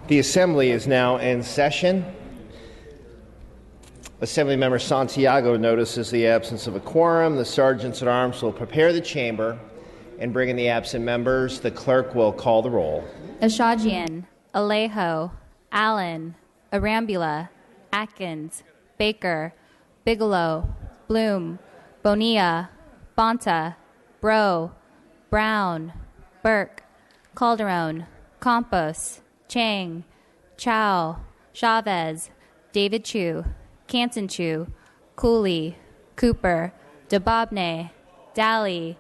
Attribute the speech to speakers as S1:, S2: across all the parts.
S1: The Assembly is now in session. Assemblymember Santiago notices the absence of a quorum. The sergeants at arms will prepare the chamber and bring in the absent members. The clerk will call the roll.
S2: Ashajian, Alejo, Allen, Arambula, Atkins, Baker, Bigelow, Bloom, Bonilla, Bonta, Bro, Brown, Burke, Calderon, Campos, Chang, Chow, Chavez, David Chu, Canton Chu, Cooley, Cooper, DeBobne, Daly,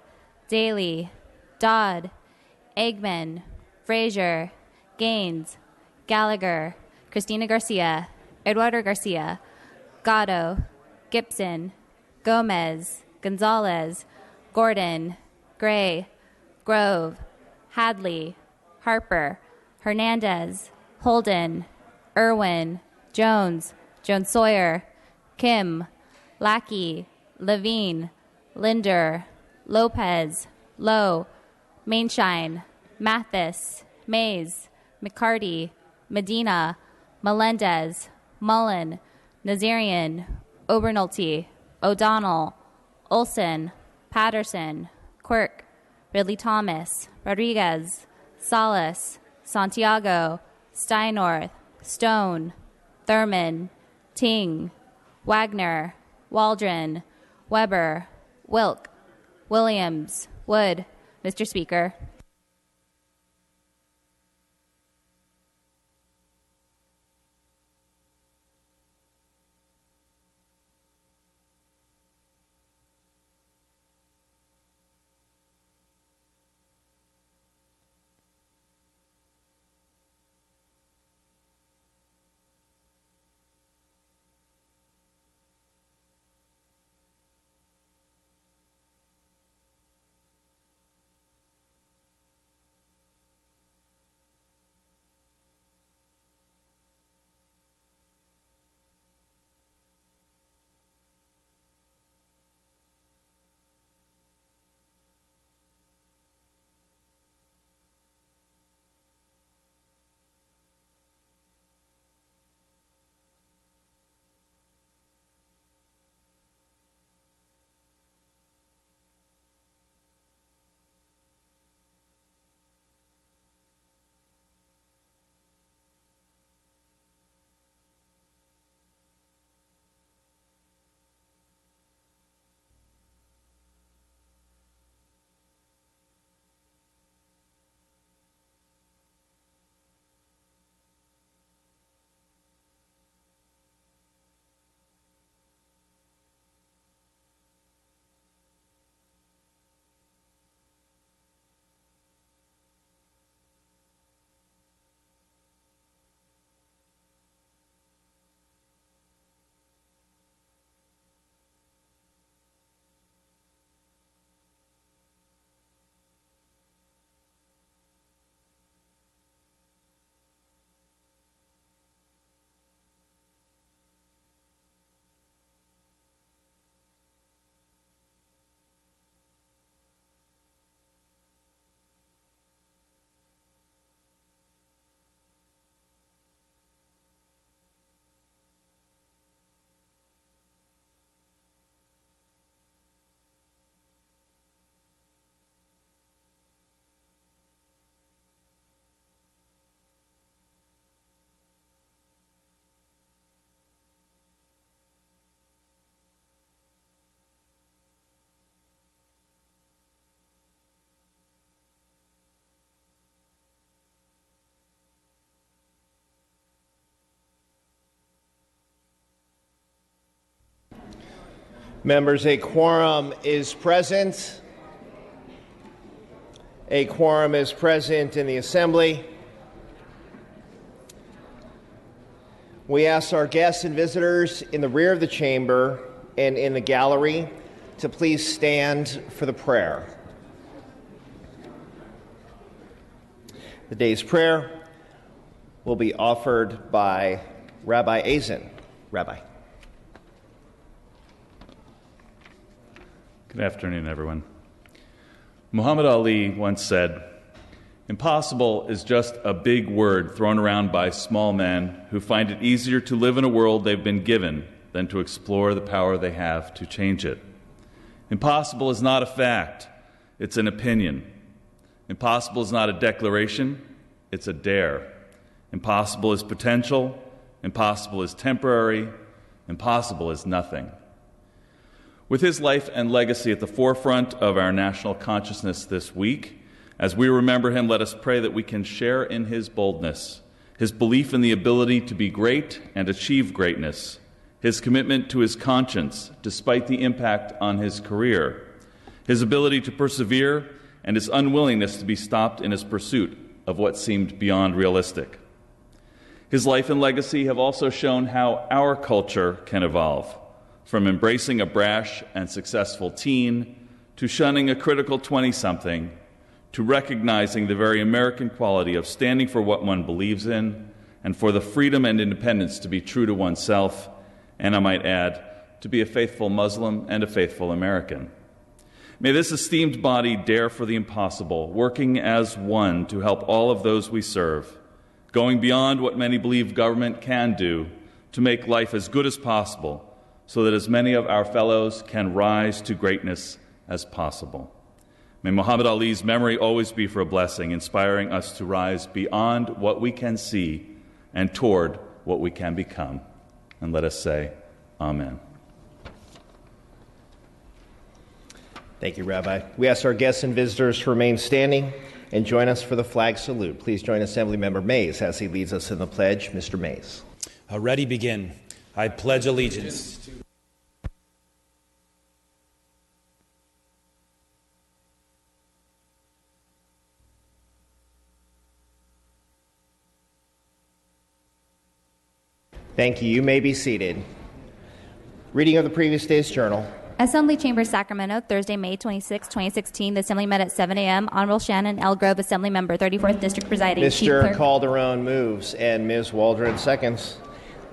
S2: Daly, Dodd, Eggman, Frazier, Gaines, Gallagher, Cristina Garcia, Eduardo Garcia, Gatto, Gibson, Gomez, Gonzalez, Gordon, Gray, Grove, Hadley, Harper, Hernandez, Holden, Irwin, Jones, Jones Sawyer, Kim, Lackey, Levine, Linder, Lopez, Lowe, Mainshine, Mathis, Mays, McCarty, Medina, Melendez, Mullen, Nazarian, Obernolte, O'Donnell, Olson, Patterson, Quirk, Ridley Thomas, Rodriguez, Salas, Santiago, Steinorth, Stone, Thurman, Ting, Wagner, Waldron, Weber, Wilk, Williams, Wood. Mr. Speaker.
S1: Members, a quorum is present. A quorum is present in the Assembly. We ask our guests and visitors in the rear of the chamber and in the gallery to please stand for the prayer. The day's prayer will be offered by Rabbi Azen. Rabbi.
S3: Good afternoon, everyone. Muhammad Ali once said, Impossible is just a big word thrown around by small men who find it easier to live in a world they've been given than to explore the power they have to change it. Impossible is not a fact, it's an opinion. Impossible is not a declaration, it's a dare. Impossible is potential, impossible is temporary, impossible is nothing. With his life and legacy at the forefront of our national consciousness this week, as we remember him, let us pray that we can share in his boldness, his belief in the ability to be great and achieve greatness, his commitment to his conscience despite the impact on his career, his ability to persevere, and his unwillingness to be stopped in his pursuit of what seemed beyond realistic. His life and legacy have also shown how our culture can evolve, from embracing a brash and successful teen to shunning a critical 20-something, to recognizing the very American quality of standing for what one believes in and for the freedom and independence to be true to oneself, and I might add, to be a faithful Muslim and a faithful American. May this esteemed body dare for the impossible, working as one to help all of those we serve, going beyond what many believe government can do to make life as good as possible so that as many of our fellows can rise to greatness as possible. May Muhammad Ali's memory always be for a blessing, inspiring us to rise beyond what we can see and toward what we can become. And let us say, Amen.
S1: Thank you, Rabbi. We ask our guests and visitors to remain standing and join us for the flag salute. Please join Assemblymember Mays as he leads us in the pledge. Mr. Mays.
S4: Ready, begin. I pledge allegiance to
S1: Thank you. You may be seated. Reading of the previous day's journal.
S2: Assembly Chambers, Sacramento, Thursday, May 26, 2016. The Assembly met at 7 a.m. Honorable Shannon L. Grove, Assembly Member, 34th District Presiding.
S1: Mr. Calderon moves and Ms. Waldron seconds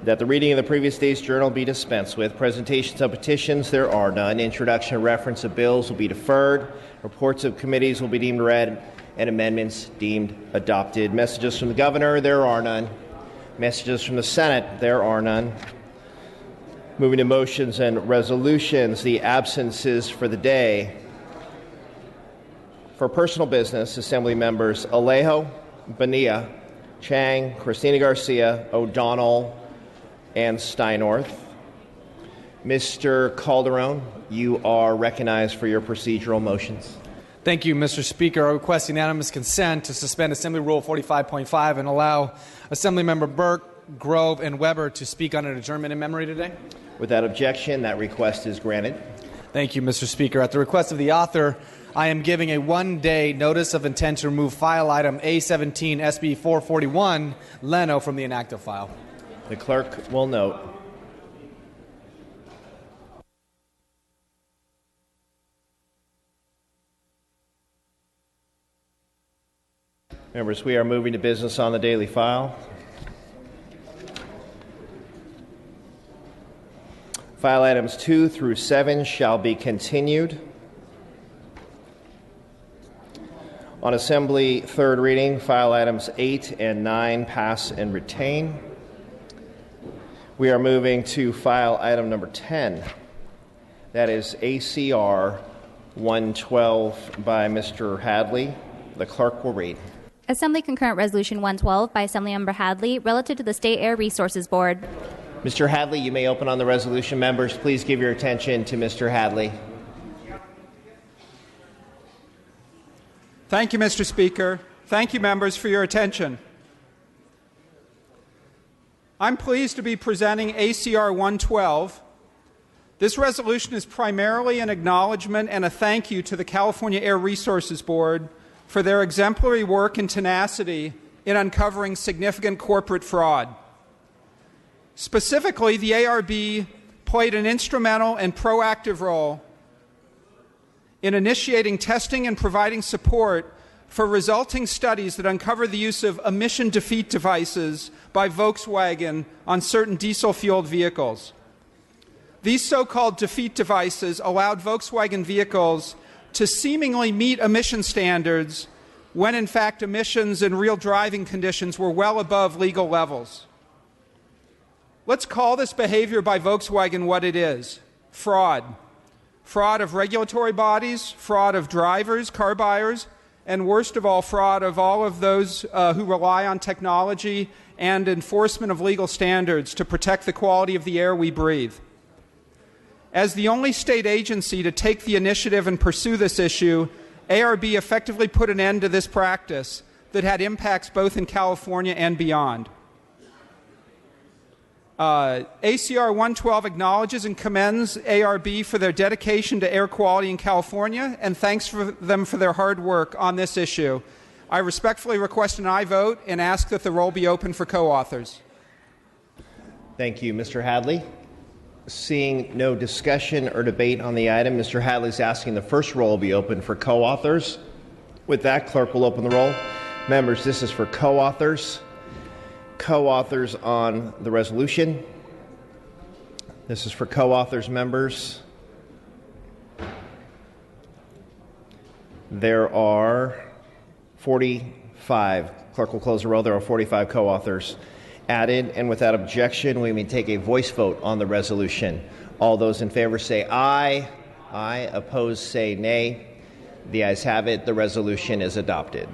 S1: that the reading of the previous day's journal be dispensed with. Presentations of petitions, there are none. Introduction and reference of bills will be deferred. Reports of committees will be deemed read and amendments deemed adopted. Messages from the governor, there are none. Messages from the Senate, there are none. Moving to motions and resolutions, the absences for the day. For personal business, Assembly members Alejo, Bonilla, Chang, Christina Garcia, O'Donnell, and Steinorth. Mr. Calderon, you are recognized for your procedural motions.
S5: Thank you, Mr. Speaker. I request unanimous consent to suspend Assembly Rule 45.5 and allow Assemblymember Burke, Grove, and Weber to speak on an adjournment in memory today.
S1: Without objection, that request is granted.
S5: Thank you, Mr. Speaker. At the request of the author, I am giving a one-day notice of intent to remove file item A17 SB 441, Leno, from the inactive file.
S1: The clerk will note. Members, we are moving to business on the daily file. File items 2 through 7 shall be continued. On Assembly third reading, file items 8 and 9 pass and retain. We are moving to file item number 10. That is ACR 112 by Mr. Hadley. The clerk will read.
S2: Assembly Concurrent Resolution 112 by Assemblymember Hadley relative to the State Air Resources Board.
S1: Mr. Hadley, you may open on the resolution. Members, please give your attention to Mr. Hadley.
S6: Thank you, Mr. Speaker. Thank you, members, for your attention. I'm pleased to be presenting ACR 112. This resolution is primarily an acknowledgement and a thank you to the California Air Resources Board for their exemplary work and tenacity in uncovering significant corporate fraud. Specifically, the ARB played an instrumental and proactive role in initiating testing and providing support for resulting studies that uncover the use of emission defeat devices by Volkswagen on certain diesel-fueled vehicles. These so-called defeat devices allowed Volkswagen vehicles to seemingly meet emission standards when in fact emissions and real driving conditions were well above legal levels. Let's call this behavior by Volkswagen what it is: fraud. Fraud of regulatory bodies, fraud of drivers, car buyers, and worst of all, fraud of all of those who rely on technology and enforcement of legal standards to protect the quality of the air we breathe. As the only state agency to take the initiative and pursue this issue, ARB effectively put an end to this practice that had impacts both in California and beyond. ACR 112 acknowledges and commends ARB for their dedication to air quality in California and thanks them for their hard work on this issue. I respectfully request an aye vote and ask that the roll be open for co-authors.
S1: Thank you, Mr. Hadley. Seeing no discussion or debate on the item, Mr. Hadley is asking the first roll be open for co-authors. With that, clerk will open the roll. Members, this is for co-authors. Co-authors on the resolution. This is for co-authors, members. There are 45. Clerk will close the roll. There are 45 co-authors added, and without objection, we may take a voice vote on the resolution. All those in favor say aye. Aye. Opposed say nay. The ayes have it. The resolution is adopted.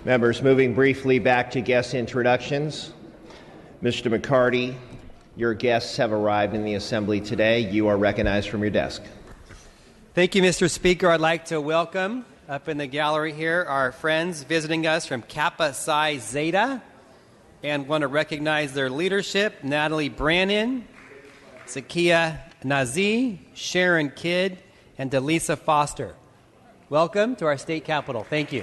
S1: Members, moving briefly back to guest introductions. Mr. McCarty, your guests have arrived in the Assembly today. You are recognized from your desk.
S7: Thank you, Mr. Speaker. I'd like to welcome up in the gallery here our friends visiting us from Kappa Psi Zeta, and want to recognize their leadership: Natalie Brannon, Zakia Nazi, Sharon Kidd, and Delisa Foster. Welcome to our state capitol. Thank you.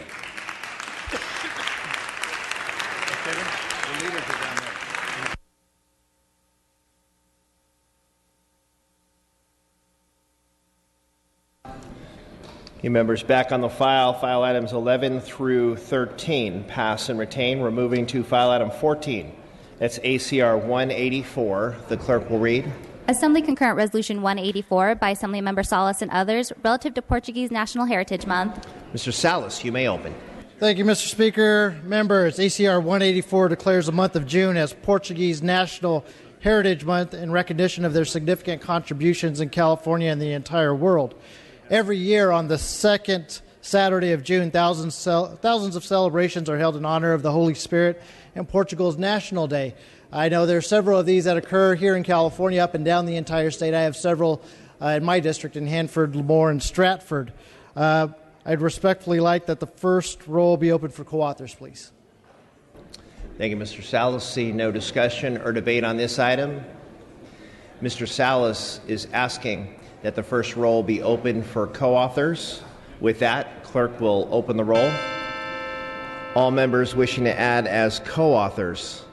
S1: Members, back on the file items 11 through 13, pass and retain. We're moving to file item 14. That's ACR 184. The clerk will read.
S2: Assembly Concurrent Resolution 184 by Assemblymember Salas and others relative to Portuguese National Heritage Month.
S1: Mr. Salas, you may open.
S8: Thank you, Mr. Speaker. Members, ACR 184 declares the month of June as Portuguese National Heritage Month in recognition of their significant contributions in California and the entire world. Every year on the second Saturday of June, thousands of celebrations are held in honor of the Holy Spirit and Portugal's National Day. I know there are several of these that occur here in California, up and down the entire state. I have several in my district in Hanford, Lemoore, and Stratford. I'd respectfully like that the first roll be open for co-authors, please.
S1: Thank you, Mr. Salas. See no discussion or debate on this item. Mr. Salas is asking that the first roll be open for co-authors. With that, clerk will open the roll. All members wishing to add as co-authors.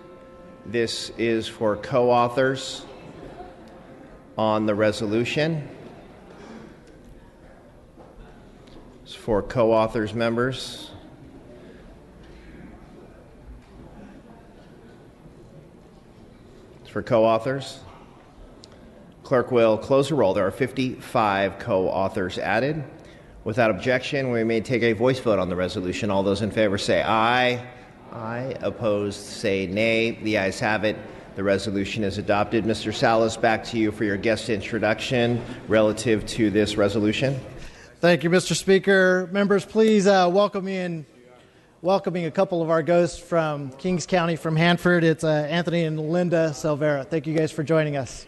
S1: This is for co-authors on the resolution. It's for co-authors, members. It's for co-authors. Clerk will close the roll. There are 55 co-authors added. Without objection, we may take a voice vote on the resolution. All those in favor say aye. Aye. Opposed say nay. The ayes have it. The resolution is adopted. Mr. Salas, back to you for your guest introduction relative to this resolution.
S8: Thank you, Mr. Speaker. Members, please welcoming a couple of our ghosts from Kings County, from Hanford. It's Anthony and Linda Silvera. Thank you guys for joining us.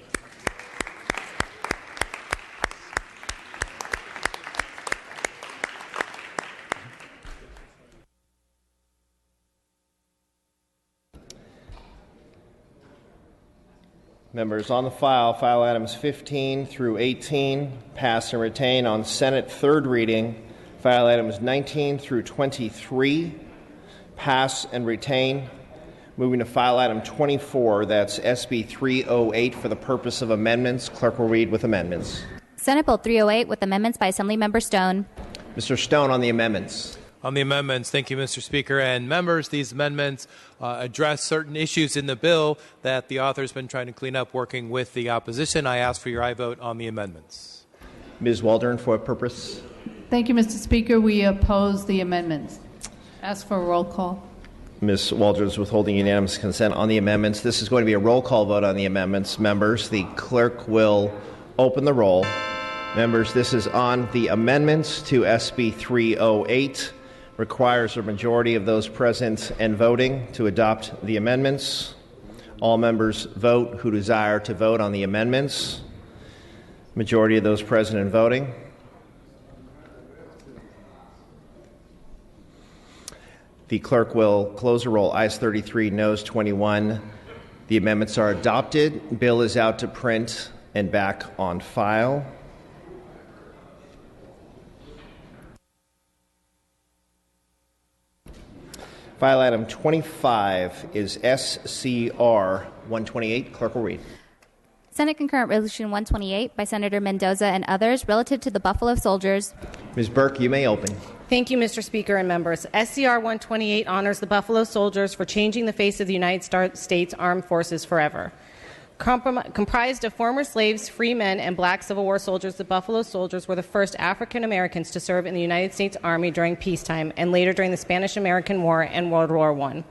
S1: Members, on the file items 15 through 18, pass and retain. On Senate third reading, file items 19 through 23, pass and retain. Moving to file item 24, that's SB 308 for the purpose of amendments. Clerk will read with amendments.
S2: Senate Bill 308 with amendments by Assemblymember Stone.
S1: Mr. Stone on the amendments.
S9: on the amendments. Thank you, Mr. Speaker. And members, these amendments address certain issues in the bill that the author has been trying to clean up working with the opposition. I ask for your aye vote on the amendments.
S1: Ms. Waldron, for what purpose?
S10: Thank you, Mr. Speaker. We oppose the amendments. Ask for a roll call.
S1: Ms. Waldron is withholding unanimous consent on the amendments. This is going to be a roll call vote on the amendments. Members, the clerk will open the roll. Members, this is on the amendments to SB 308. Requires a majority of those present and voting to adopt the amendments. All members vote who desire to vote on the amendments. Majority of those present and voting. The clerk will close the roll. Ayes 33, noes 21. The amendments are adopted. Bill is out to print and back on file. File item 25 is SCR 128. Clerk will read.
S2: Senate Concurrent Resolution 128 by Senator Mendoza and others relative to the Buffalo Soldiers.
S1: Ms. Burke, you may open.
S11: Thank you, Mr. Speaker and members. SCR 128 honors the Buffalo Soldiers for changing the face of the United States Armed Forces forever. Comprised of former slaves, free men, and black Civil War soldiers, the Buffalo Soldiers were the first African Americans to serve in the United States Army during peacetime and later during the Spanish-American War and World War I.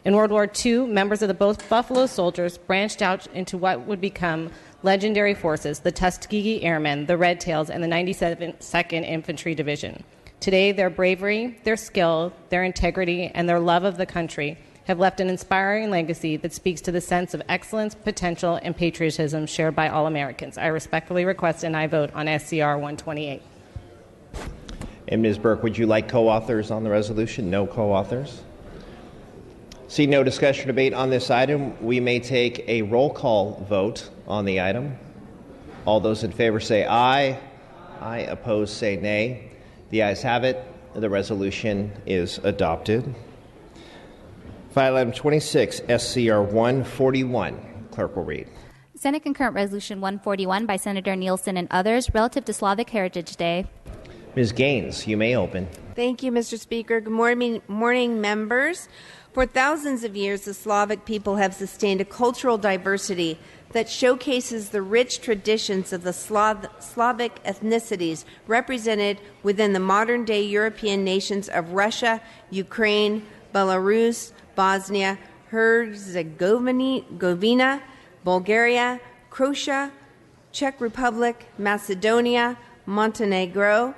S11: In World War II, members of the both Buffalo Soldiers branched out into what would become legendary forces, the Tuskegee Airmen, the Red Tails, and the 92nd Infantry Division. Today, their bravery, their skill, their integrity, and their love of the country have left an inspiring legacy that speaks to the sense of excellence, potential, and patriotism shared by all Americans. I respectfully request an aye vote on SCR 128.
S1: And Ms. Burke, would you like co-authors on the resolution? No co-authors? See no discussion or debate on this item, we may take a roll call vote on the item. All those in favor say aye. Aye. Opposed say nay. The ayes have it. The resolution is adopted. File item 26, SCR 141. Clerk will read.
S2: Senate Concurrent Resolution 141 by Senator Nielsen and others relative to Slavic Heritage Day.
S1: Ms. Gaines, you may open.
S12: Thank you, Mr. Speaker. Good morning, members. For thousands of years, the Slavic people have sustained a cultural diversity that showcases the rich traditions of the Slavic ethnicities represented within the modern-day European nations of Russia, Ukraine, Belarus, Bosnia, Herzegovina, Bulgaria, Croatia, Czech Republic, Macedonia, Montenegro,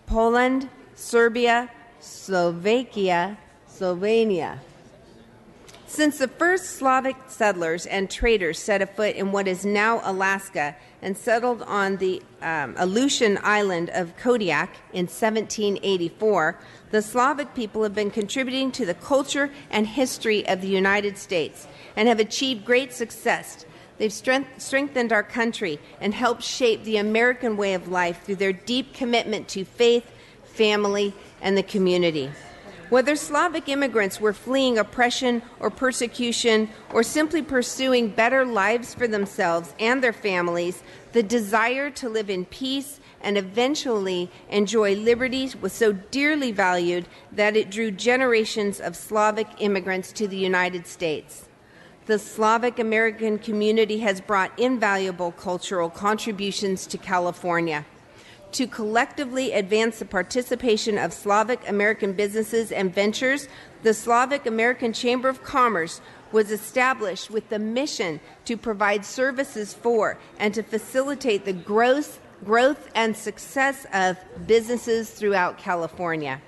S12: Poland, Serbia, Slovenia. Since the first Slavic settlers and traders set a foot in what is now Alaska and settled on the Aleutian island of Kodiak in 1784, the Slavic people have been contributing to the culture and history of the United States and have achieved great success. They've strengthened our country and helped shape the American way of life through their deep commitment to faith, family, and the community. Whether Slavic immigrants were fleeing oppression or persecution or simply pursuing better lives for themselves and their families, the desire to live in peace and eventually enjoy liberties was so dearly valued that it drew generations of Slavic immigrants to the United States. The Slavic American community has brought invaluable cultural contributions to California. To collectively advance the participation of Slavic American businesses and ventures, the Slavic American Chamber of Commerce was established with the mission to provide services for and to facilitate the growth and success of businesses throughout California.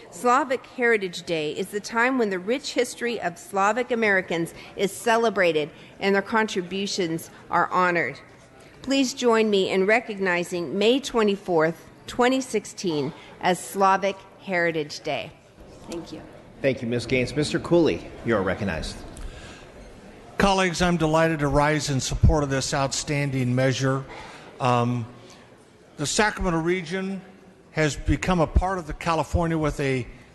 S12: Slavic Heritage Day is the time when the rich history of Slavic Americans is celebrated and their contributions are honored. Please join me in recognizing May 24th, 2016 as Slavic Heritage Day. Thank you.
S1: Thank you, Ms. Gaines. Mr. Cooley, you are recognized.
S13: Colleagues, I'm delighted to rise in support of this outstanding measure. The Sacramento region has become a part of California with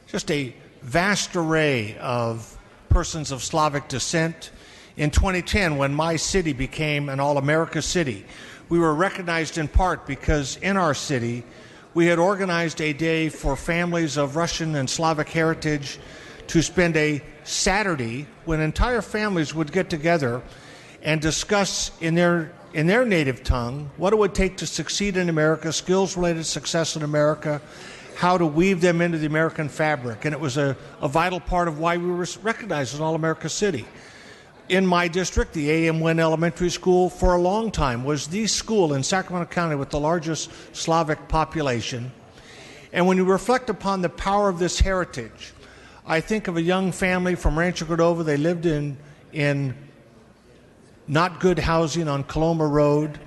S13: just a vast array of persons of Slavic descent. In 2010, when my city became an All-America city, we were recognized in part because in our city we had organized a day for families of Russian and Slavic heritage to spend a Saturday when entire families would get together and discuss in their native tongue what it would take to succeed in America, skills-related success in America, how to weave them into the American fabric. And it was a vital part of why we were recognized as All-America City. In my district, the A.M. Wynn Elementary School, for a long time, was the school in Sacramento County with the largest Slavic population. And when you reflect upon the power of this heritage, I think of a young family from Rancho Cordova. They lived in not good housing on Coloma Road.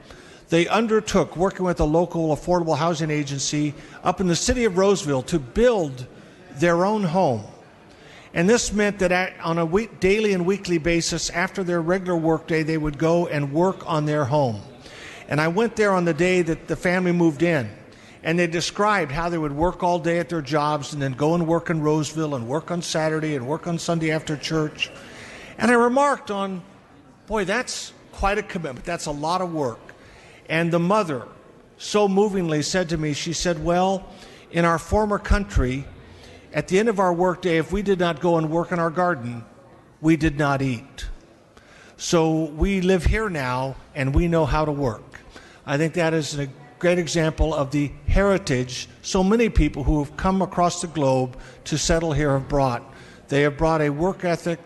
S13: They undertook, working with a local affordable housing agency up in the city of Roseville, to build their own home. And this meant that on a daily and weekly basis, after their regular work day, they would go and work on their home. And I went there on the day that the family moved in, and they described how they would work all day at their jobs and then go and work in Roseville and work on Saturday and work on Sunday after church. And I remarked on, boy, that's quite a commitment. That's a lot of work. And the mother so movingly said to me, she said, well, in our former country, at the end of our workday, if we did not go and work in our garden, we did not eat. So we live here now, and we know how to work. I think that is a great example of the heritage so many people who have come across the globe to settle here have brought. They have brought a work ethic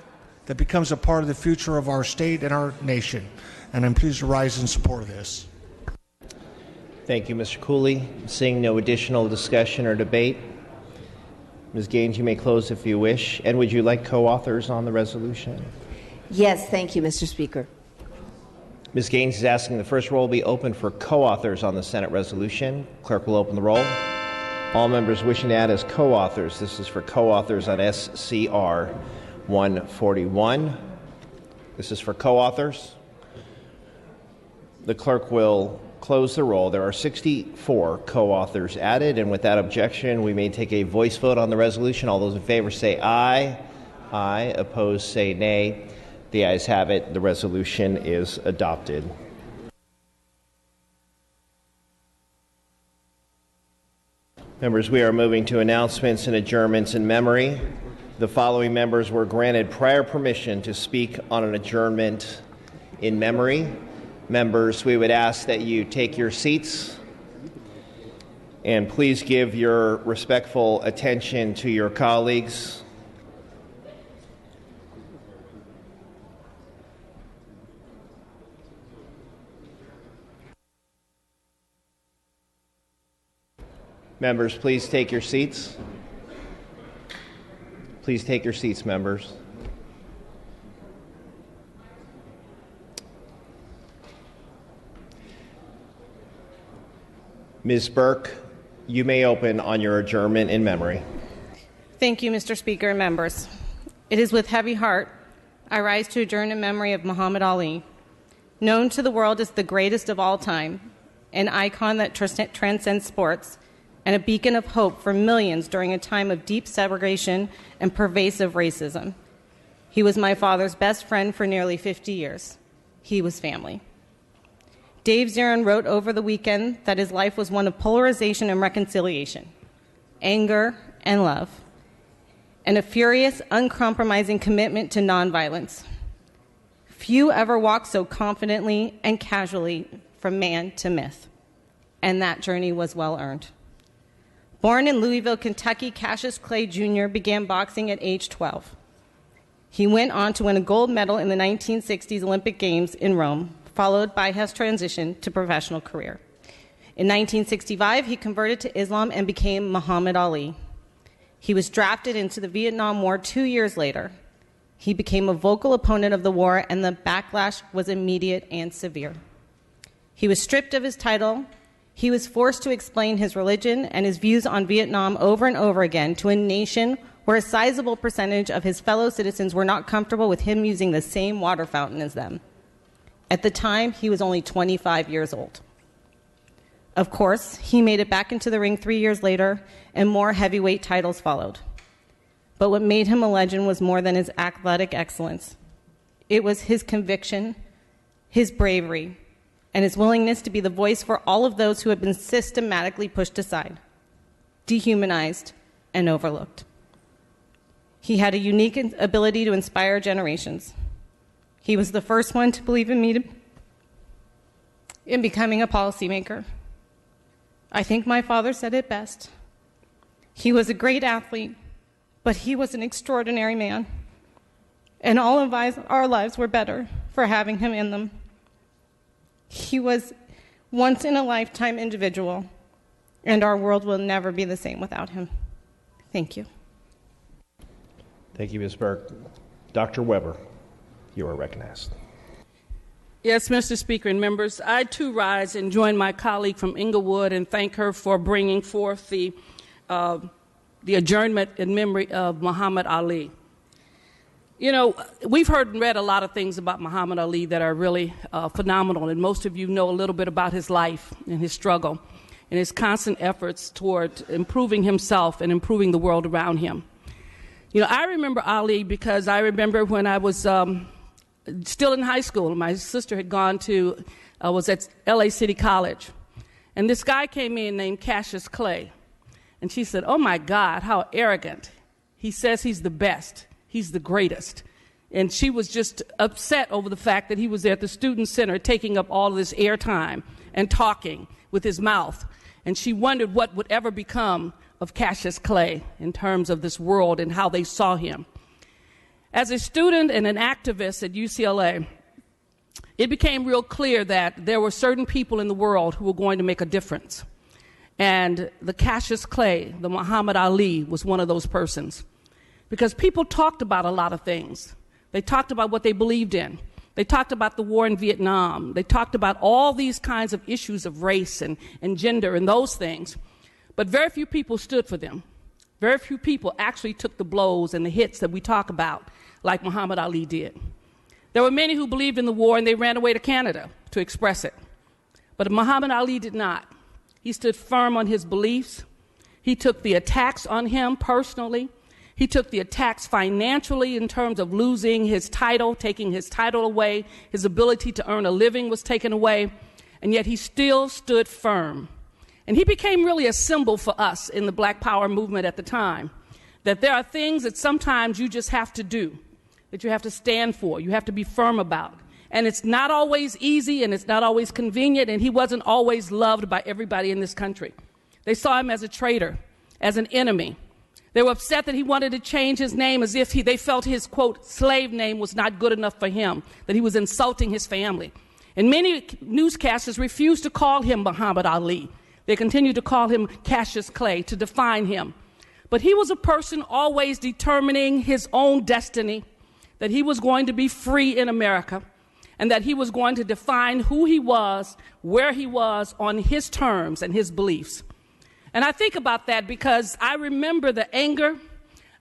S13: that becomes a part of the future of our state and our nation. And I'm pleased to rise in support of this.
S1: Thank you, Mr. Cooley. Seeing no additional discussion or debate, Ms. Gaines, you may close if you wish. And would you like co-authors on the resolution?
S14: Yes, thank you, Mr. Speaker.
S1: Ms. Gaines is asking the first roll be open for co-authors on the Senate resolution. Clerk will open the roll. All members wishing to add as co-authors. This is for co-authors on SCR 141. This is for co-authors. The clerk will close the roll. There are 64 co-authors added, and without objection, we may take a voice vote on the resolution. All those in favor say aye. Aye. Opposed say nay. The ayes have it. The resolution is adopted. Members, we are moving to announcements and adjournments in memory. The following members were granted prior permission to speak on an adjournment in memory. Members, we would ask that you take your seats and please give your respectful attention to your colleagues. Members, please take your seats. Please take your seats, members. Ms. Burke, you may open on your adjournment in memory.
S11: Thank you, Mr. Speaker and members. It is with heavy heart I rise to adjourn in memory of Muhammad Ali, known to the world as the greatest of all time, an icon that transcends sports, and a beacon of hope for millions during a time of deep segregation and pervasive racism. He was my father's best friend for nearly 50 years. He was family. Dave Zirin wrote over the weekend that his life was one of polarization and reconciliation, anger and love, and a furious, uncompromising commitment to nonviolence. Few ever walked so confidently and casually from man to myth, and that journey was well earned. Born in Louisville, Kentucky, Cassius Clay Jr. began boxing at age 12. He went on to win a gold medal in the 1960s Olympic Games in Rome, followed by his transition to professional career. In 1965, he converted to Islam and became Muhammad Ali. He was drafted into the Vietnam War 2 years later. He became a vocal opponent of the war, and the backlash was immediate and severe. He was stripped of his title. He was forced to explain his religion and his views on Vietnam over and over again to a nation where a sizable percentage of his fellow citizens were not comfortable with him using the same water fountain as them. At the time, he was only 25 years old. Of course, he made it back into the ring 3 years later, and more heavyweight titles followed. But what made him a legend was more than his athletic excellence. It was his conviction, his bravery, and his willingness to be the voice for all of those who had been systematically pushed aside. dehumanized, and overlooked. He had a unique ability to inspire generations. He was the first one to believe in me in becoming a policymaker. I think my father said it best. He was a great athlete, but he was an extraordinary man. And all of our lives were better for having him in them. He was once-in-a-lifetime individual, and our world will never be the same without him. Thank you.
S1: Thank you, Ms. Burke. Dr. Weber, you are recognized.
S15: Yes, Mr. Speaker and members, I too rise and join my colleague from Inglewood and thank her for bringing forth the adjournment in memory of Muhammad Ali. You know, we've heard and read a lot of things about Muhammad Ali that are really phenomenal, and most of you know a little bit about his life and his struggle and his constant efforts toward improving himself and improving the world around him. You know, I remember Ali because I remember when I was still in high school. My sister had gone to, was at LA City College. And this guy came in named Cassius Clay. And she said, "Oh my God, how arrogant. He says he's the best. He's the greatest." And she was just upset over the fact that he was at the student center taking up all of this airtime and talking with his mouth. And she wondered what would ever become of Cassius Clay in terms of this world and how they saw him. As a student and an activist at UCLA, it became real clear that there were certain people in the world who were going to make a difference. And the Cassius Clay, the Muhammad Ali, was one of those persons. Because people talked about a lot of things. They talked about what they believed in. They talked about the war in Vietnam. They talked about all these kinds of issues of race and gender and those things. But very few people stood for them. Very few people actually took the blows and the hits that we talk about, like Muhammad Ali did. There were many who believed in the war and they ran away to Canada to express it. But Muhammad Ali did not. He stood firm on his beliefs. He took the attacks on him personally. He took the attacks financially in terms of losing his title, taking his title away. His ability to earn a living was taken away. And yet he still stood firm. And he became really a symbol for us in the Black Power movement at the time, that there are things that sometimes you just have to do, that you have to stand for, you have to be firm about. And it's not always easy and it's not always convenient, and he wasn't always loved by everybody in this country. They saw him as a traitor, as an enemy. They were upset that he wanted to change his name as if they felt his, quote, slave name was not good enough for him, that he was insulting his family. And many newscasters refused to call him Muhammad Ali. They continued to call him Cassius Clay to define him. But he was a person always determining his own destiny, that he was going to be free in America, and that he was going to define who he was, where he was, on his terms and his beliefs. And I think about that because I remember the anger,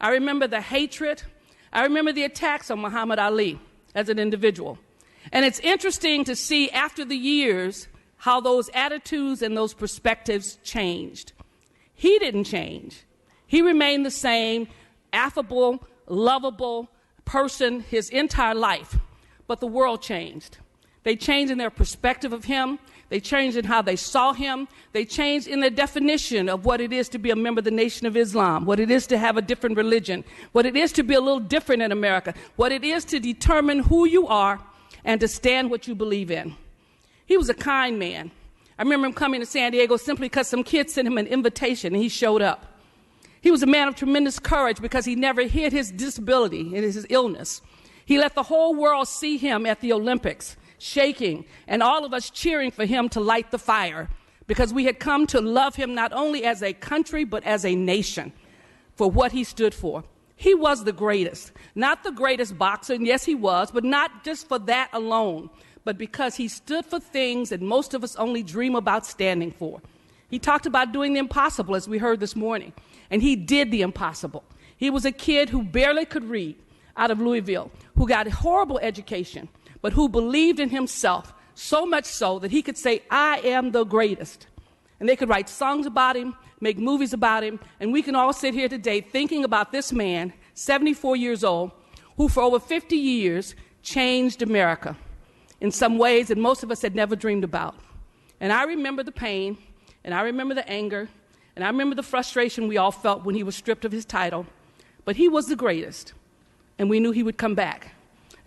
S15: I remember the hatred, I remember the attacks on Muhammad Ali as an individual. And it's interesting to see after the years how those attitudes and those perspectives changed. He didn't change. He remained the same affable, lovable person his entire life. But the world changed. They changed in their perspective of him. They changed in how they saw him. They changed in their definition of what it is to be a member of the Nation of Islam, what it is to have a different religion, what it is to be a little different in America, what it is to determine who you are and to stand what you believe in. He was a kind man. I remember him coming to San Diego simply because some kids sent him an invitation and he showed up. He was a man of tremendous courage because he never hid his disability and his illness. He let the whole world see him at the Olympics, shaking, and all of us cheering for him to light the fire because we had come to love him not only as a country but as a nation for what he stood for. He was the greatest, not the greatest boxer, and yes he was, but not just for that alone, but because he stood for things that most of us only dream about standing for. He talked about doing the impossible, as we heard this morning, and he did the impossible. He was a kid who barely could read out of Louisville, who got a horrible education, but who believed in himself so much so that he could say, "I am the greatest." And they could write songs about him, make movies about him, and we can all sit here today thinking about this man, 74 years old, who for over 50 years changed America in some ways that most of us had never dreamed about. And I remember the pain, and I remember the anger, And I remember the frustration we all felt when he was stripped of his title. But he was the greatest, and we knew he would come back.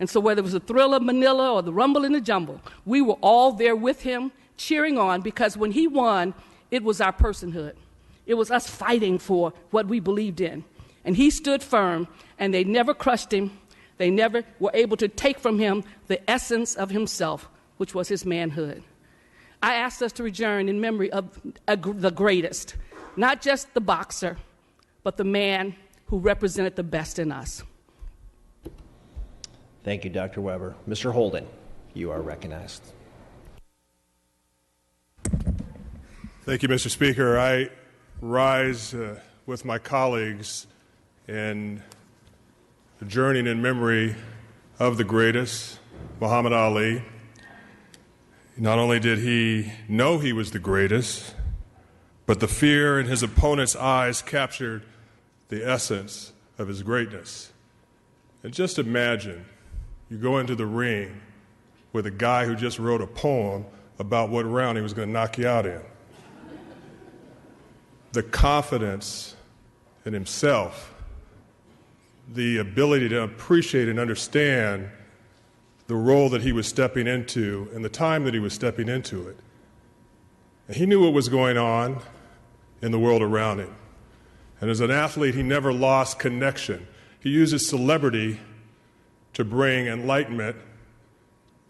S15: And so whether it was the Thrill of Manila or the Rumble in the Jumble, we were all there with him, cheering on, because when he won, it was our personhood. It was us fighting for what we believed in. And he stood firm, and they never crushed him. They never were able to take from him the essence of himself, which was his manhood. I asked us to adjourn in memory of the greatest, not just the boxer, but the man who represented the best in us.
S1: Thank you, Dr. Weber. Mr. Holden, you are recognized.
S16: Thank you, Mr. Speaker. I rise with my colleagues in adjourning in memory of the greatest, Muhammad Ali. Not only did he know he was the greatest, but the fear in his opponent's eyes captured the essence of his greatness. And just imagine you go into the ring with a guy who just wrote a poem about what round he was going to knock you out in. The confidence in himself, the ability to appreciate and understand the role that he was stepping into and the time that he was stepping into it. And he knew what was going on in the world around him. And as an athlete, he never lost connection. He used his celebrity to bring enlightenment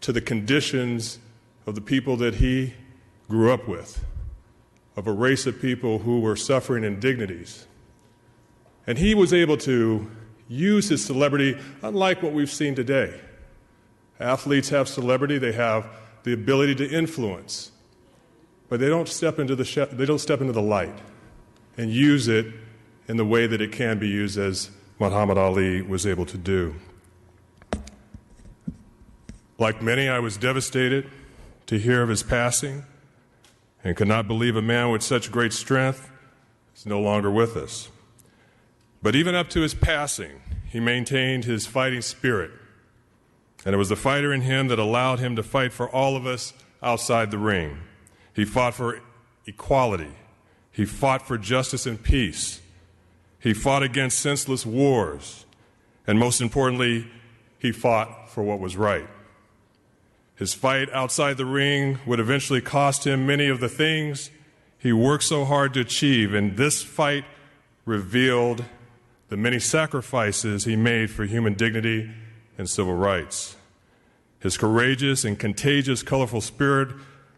S16: to the conditions of the people that he grew up with, of a race of people who were suffering indignities. And he was able to use his celebrity, unlike what we've seen today. Athletes have celebrity, they have the ability to influence, but they don't step into the light and use it in the way that it can be used, as Muhammad Ali was able to do. Like many, I was devastated to hear of his passing and could not believe a man with such great strength is no longer with us. But even up to his passing, he maintained his fighting spirit, and it was the fighter in him that allowed him to fight for all of us outside the ring. He fought for equality. He fought for justice and peace. He fought against senseless wars. And most importantly, he fought for what was right. His fight outside the ring would eventually cost him many of the things he worked so hard to achieve, and this fight revealed the many sacrifices he made for human dignity and civil rights. His courageous and contagious, colorful spirit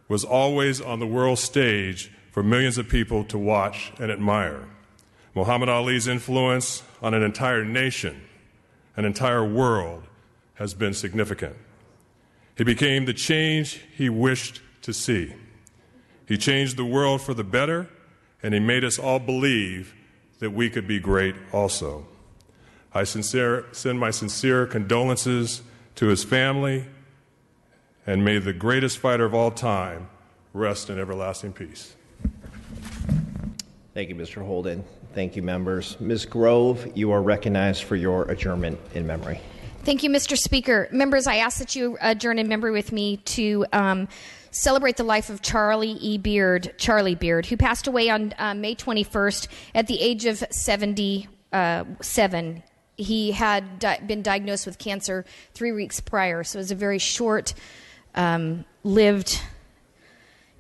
S16: was always on the world stage for millions of people to watch and admire. Muhammad Ali's influence on an entire nation, an entire world, has been significant. He became the change he wished to see. He changed the world for the better, and he made us all believe that we could be great also. I send my sincere condolences to his family, and may the greatest fighter of all time rest in everlasting peace.
S1: Thank you, Mr. Holden. Thank you, members. Ms. Grove, you are recognized for your adjournment in memory.
S17: Thank you, Mr. Speaker. Members, I ask that you adjourn in memory with me to celebrate the life of Charlie Beard, who passed away on May 21st at the age of 77. He had been diagnosed with cancer 3 weeks prior, so it was a very short-lived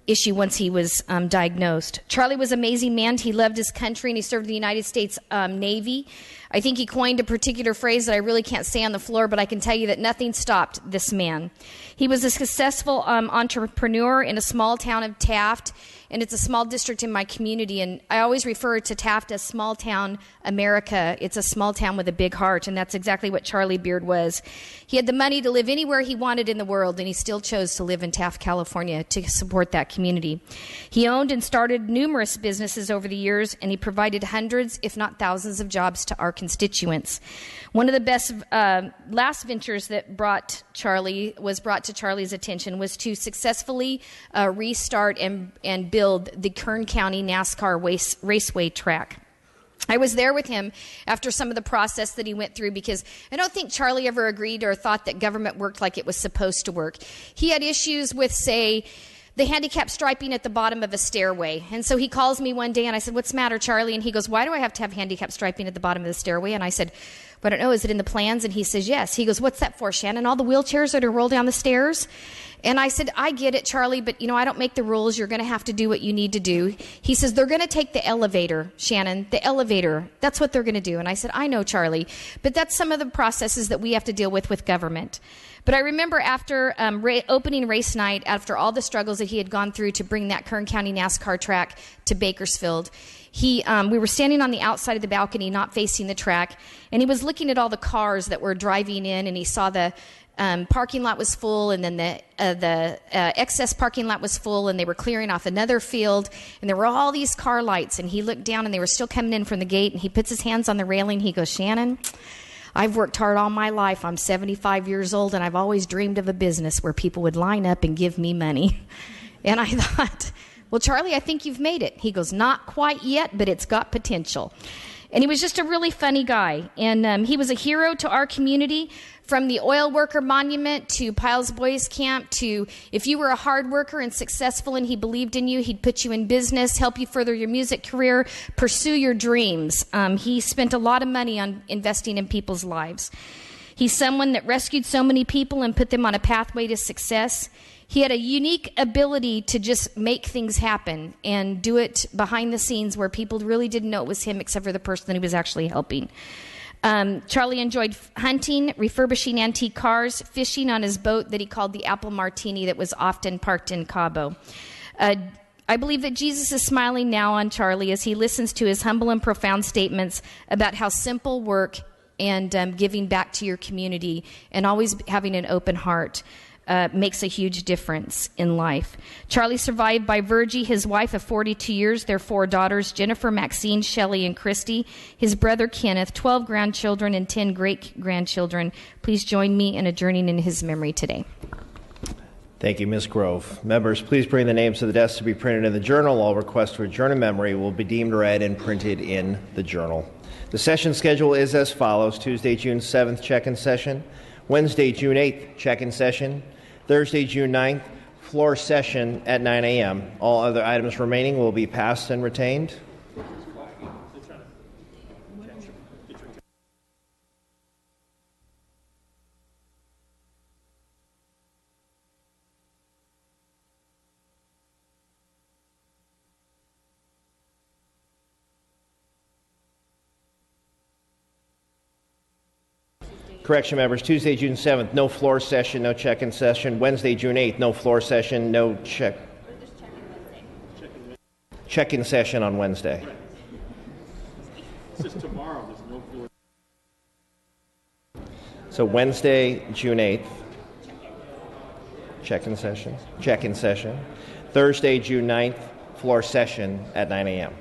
S17: issue once he was diagnosed. Charlie was an amazing man. He loved his country, and he served the United States Navy. I think he coined a particular phrase that I really can't say on the floor, but I can tell you that nothing stopped this man. He was a successful entrepreneur in a small town of Taft, and it's a small district in my community, and I always refer to Taft as small town America. It's a small town with a big heart, and that's exactly what Charlie Beard was. He had the money to live anywhere he wanted in the world, and he still chose to live in Taft, California to support that community. He owned and started numerous businesses over the years, and he provided hundreds, if not thousands, of jobs to our constituents. One of the best last ventures that brought to Charlie's attention was to successfully restart and build the Kern County NASCAR raceway track. I was there with him after some of the process that he went through, because I don't think Charlie ever agreed or thought that government worked like it was supposed to work. He had issues with, say, the handicap striping at the bottom of a stairway. And so he calls me one day, and I said, what's the matter, Charlie? And he goes, why do I have to have handicap striping at the bottom of the stairway? And I said, I don't know, is it in the plans? And he says, yes. He goes, what's that for, Shannon? All the wheelchairs that are roll down the stairs? And I said, I get it, Charlie, but, I don't make the rules. You're going to have to do what you need to do. He says, they're going to take the elevator, Shannon, the elevator. That's what they're going to do. And I said, I know, Charlie, but that's some of the processes that we have to deal with government. But I remember after opening race night, after all the struggles that he had gone through to bring that Kern County NASCAR track to Bakersfield, we were standing on the outside of the balcony, not facing the track, and he was looking at all the cars that were driving in, and he saw the parking lot was full, and then the excess parking lot was full, and they were clearing off another field, and there were all these car lights, and he looked down, and they were still coming in from the gate, and he puts his hands on the railing. He goes, Shannon, I've worked hard all my life. I'm 75 years old, and I've always dreamed of a business where people would line up and give me money. And I thought, well, Charlie, I think you've made it. He goes, not quite yet, but it's got potential. And he was just a really funny guy. And he was a hero to our community, from the oil worker monument to Piles Boys Camp to if you were a hard worker and successful and he believed in you, he'd put you in business, help you further your music career, pursue your dreams. He spent a lot of money on investing in people's lives. He's someone that rescued so many people and put them on a pathway to success. He had a unique ability to just make things happen and do it behind the scenes where people really didn't know it was him except for the person that he was actually helping. Charlie enjoyed hunting, refurbishing antique cars, fishing on his boat that he called the Apple Martini that was often parked in Cabo. I believe that Jesus is smiling now on Charlie as he listens to his humble and profound statements about how simple work and giving back to your community and always having an open heart makes a huge difference in life. Charlie survived by Virgie, his wife of 42 years, their 4 daughters, Jennifer, Maxine, Shelley, and Christy, his brother Kenneth, 12 grandchildren, and 10 great-grandchildren. Please join me in a journey in his memory today.
S1: Thank you, Ms. Grove. Members, please bring the names to the desk to be printed in the journal. All requests to adjourn in memory will be deemed read and printed in the journal. The session schedule is as follows: Tuesday, June 7th, check-in session. Wednesday, June 8th, check-in session. Thursday, June 9th, floor session at 9 a.m. All other items remaining will be passed and retained. Correction, members. Tuesday, June 7th, no floor session, no check-in session. Wednesday, June 8th, no floor session, no check-in session on Wednesday.
S18: This is tomorrow. There's no floor.
S1: So Wednesday, June 8th, check-in session. Thursday, June 9th, floor session at 9 a.m.